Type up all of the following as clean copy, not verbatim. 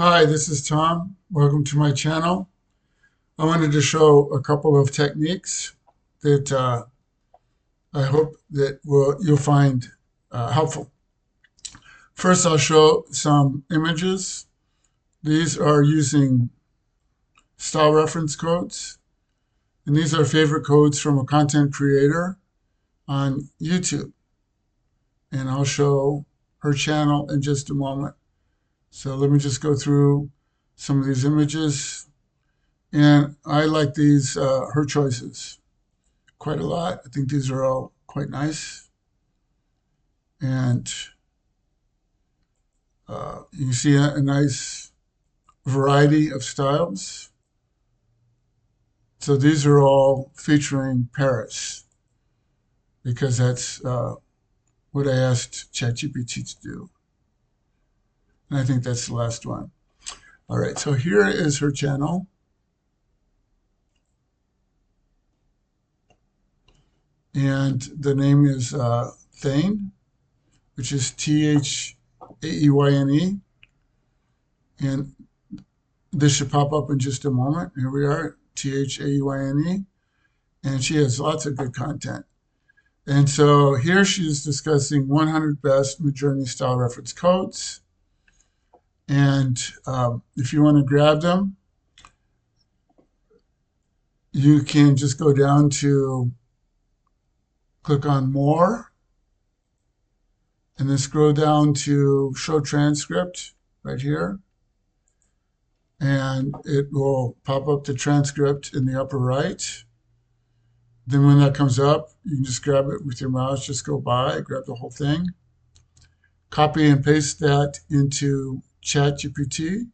Hi, this is Tom. Welcome to my channel. I wanted to show a couple of techniques that I hope that you'll find helpful. First, I'll show some images. These are using style reference codes, and these are favorite codes from a content creator on YouTube. And I'll show her channel in just a moment. So let me just go through some of these images. And I like these, her choices, quite a lot. I think these are all quite nice. And you can see a nice variety of styles. So these are all featuring Paris because that's what I asked ChatGPT to do. And I think that's the last one. All right, so here is her channel. And the name is Thane, which is T-H-A-E-Y-N-E. And this should pop up in just a moment. Here we are, T-H-A-E-Y-N-E. And she has lots of good content. And so here she's discussing 100 best Midjourney style reference codes. And if you want to grab them, you can just go down to click on More, and then scroll down to Show Transcript right here. And it will pop up the transcript in the upper right. Then when that comes up, you can just grab it with your mouse, just go by, grab the whole thing, copy and paste that into ChatGPT,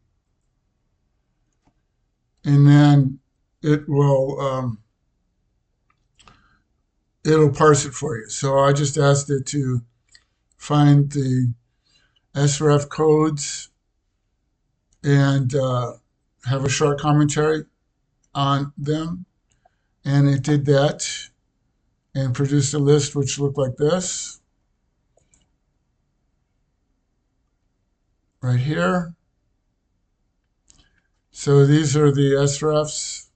and then it'll parse it for you. So I just asked it to find the SRF codes and have a short commentary on them. And it did that and produced a list which looked like this right here. So these are the SRFs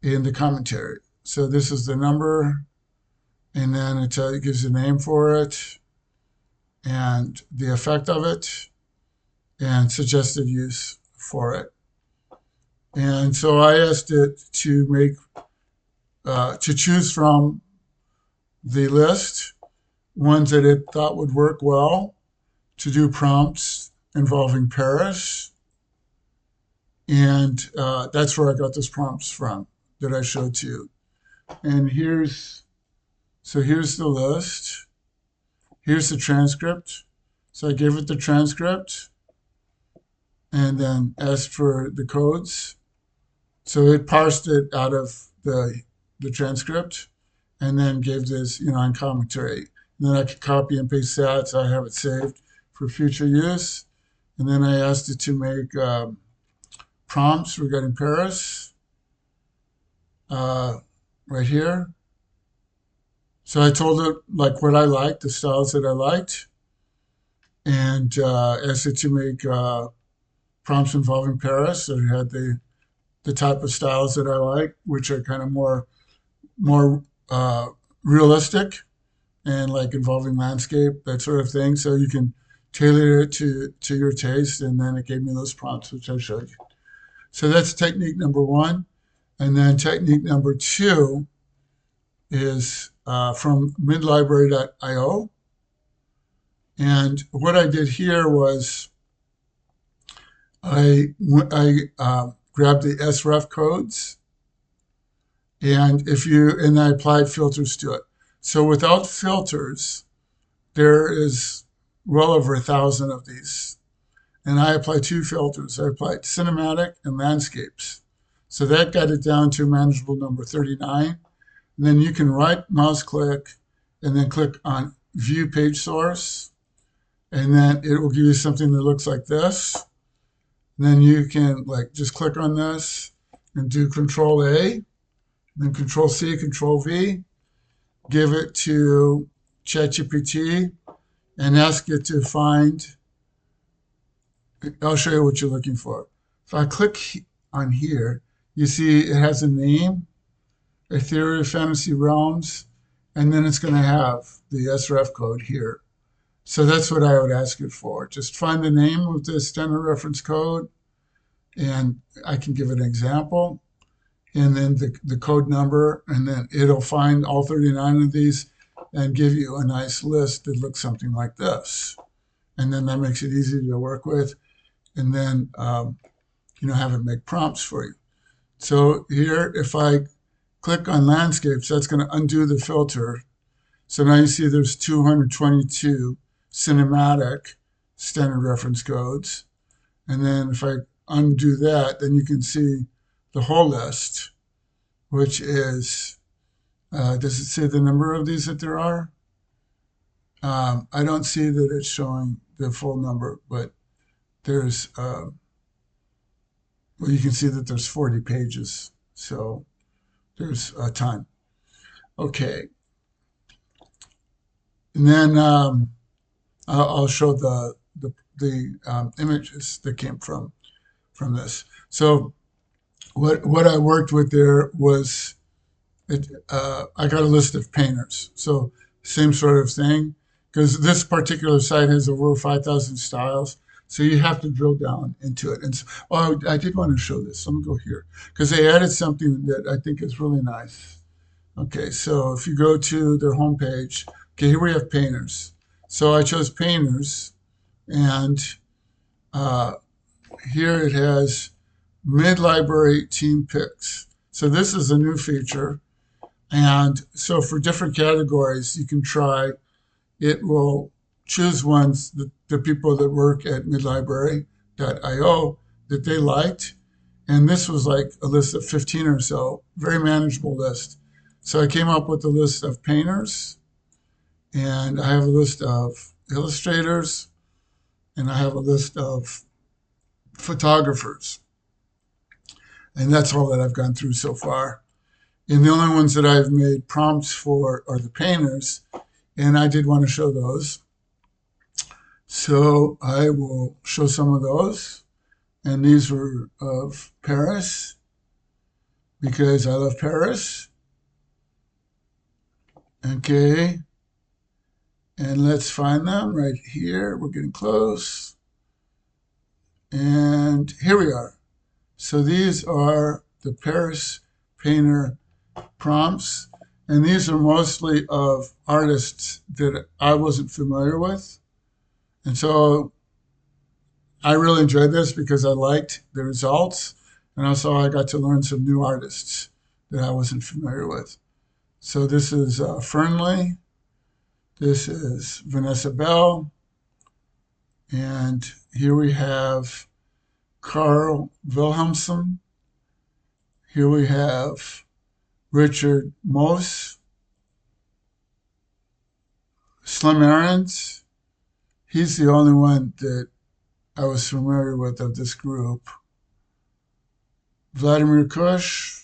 in the commentary. So this is the number, and then it gives a name for it and the effect of it and suggested use for it. And so I asked it to make to choose from the list ones that it thought would work well to do prompts involving Paris. And that's where I got those prompts from that I showed to you. And here's the list. Here's the transcript. So I gave it the transcript and then asked for the codes. So it parsed it out of the transcript and then gave this, in commentary. And then I could copy and paste that so I have it saved for future use. And then I asked it to make prompts regarding Paris right here. So I told it like what I liked, the styles that I liked, and asked it to make prompts involving Paris. So it had the type of styles that I like, which are kind of more realistic and like involving landscape, that sort of thing. So you can tailor it to your taste, and then it gave me those prompts, which I showed you. So that's technique number one. And then technique number two is from midlibrary.io. And what I did here was I grabbed the SREF codes, and I applied filters to it. So without filters, there is well over 1,000 of these. And I applied two filters. I applied cinematic and landscapes. So that got it down to manageable number 39. And then you can right mouse click and then click on view page source. And then it will give you something that looks like this. And then you can just click on this and do Control A, then Control C, Control V, give it to ChatGPT and ask it to find I'll show you what you're looking for. If I click on here, you see it has a name, Ethereal Fantasy Realms, and then it's going to have the SREF code here. So that's what I would ask it for. Just find the name of the standard reference code, and I can give it an example, and then the code number, and then it'll find all 39 of these and give you a nice list that looks something like this. And then that makes it easy to work with, and then have it make prompts for you. So here, if I click on landscapes, that's going to undo the filter. So now you see there's 222 cinematic standard reference codes. And then if I undo that, then you can see the whole list, which is, does it say the number of these that there are? I don't see that it's showing the full number, but there's, well, you can see that there's 40 pages. So there's time. Okay. And then I'll show the images that came from this. So what I worked with there was I got a list of painters. So same sort of thing, because this particular site has over 5,000 styles. So you have to drill down into it. And so, I did want to show this. Let me go here because they added something that I think is really nice. Okay, so if you go to their homepage, okay, here we have painters. So I chose painters, and here it has mid-library team picks. So this is a new feature. And so for different categories, you can try. It will choose ones that the people that work at midlibrary.io that they liked. And this was like a list of 15 or so, very manageable list. So I came up with a list of painters, and I have a list of illustrators, and I have a list of photographers. And that's all that I've gone through so far. And the only ones that I've made prompts for are the painters, and I did want to show those. So I will show some of those. And these were of Paris, because I love Paris. Okay. And let's find them right here. We're getting close. And here we are. So these are the Paris painter prompts. And these are mostly of artists that I wasn't familiar with. And so I really enjoyed this because I liked the results. And also I got to learn some new artists that I wasn't familiar with. So this is Fernley. This is Vanessa Bell. And here we have Carl Wilhelmsen. Here we have Richard Moos. Slim Aarons. He's the only one that I was familiar with of this group. Vladimir Kush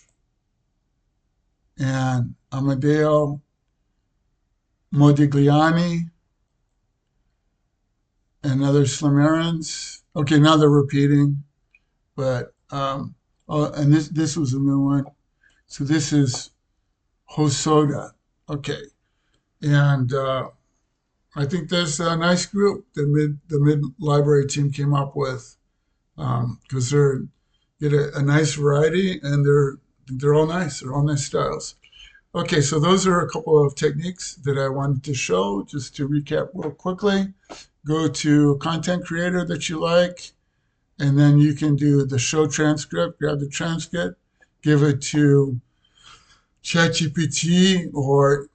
and Amadeo Modigliani and other Slim Aarons. Okay, now they're repeating, but and this was a new one. So this is Hosoda. Okay, and I think there's a nice group that the mid library team came up with, because they're get a nice variety, and they're all nice. They're all nice styles. Okay, so those are a couple of techniques that I wanted to show. Just to recap real quickly, go to a content creator that you like, and then you can do the show transcript, grab the transcript, give it to ChatGPT or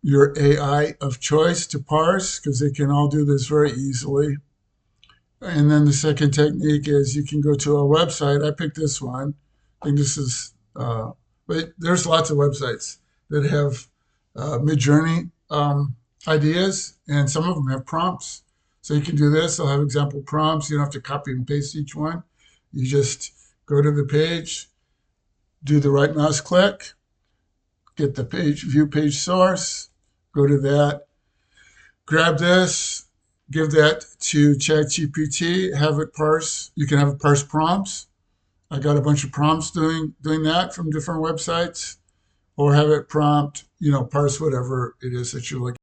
your AI of choice to parse, because they can all do this very easily. And then the second technique is you can go to a website. I picked this one. I think this is, but there's lots of websites that have Midjourney ideas, and some of them have prompts. So you can do this. They'll have example prompts. You don't have to copy and paste each one. You just go to the page, do the right mouse click, get the page, view page source, go to that, grab this, give that to ChatGPT, have it parse. You can have it parse prompts. I got a bunch of prompts doing that from different websites, or have it prompt, parse whatever it is that you're looking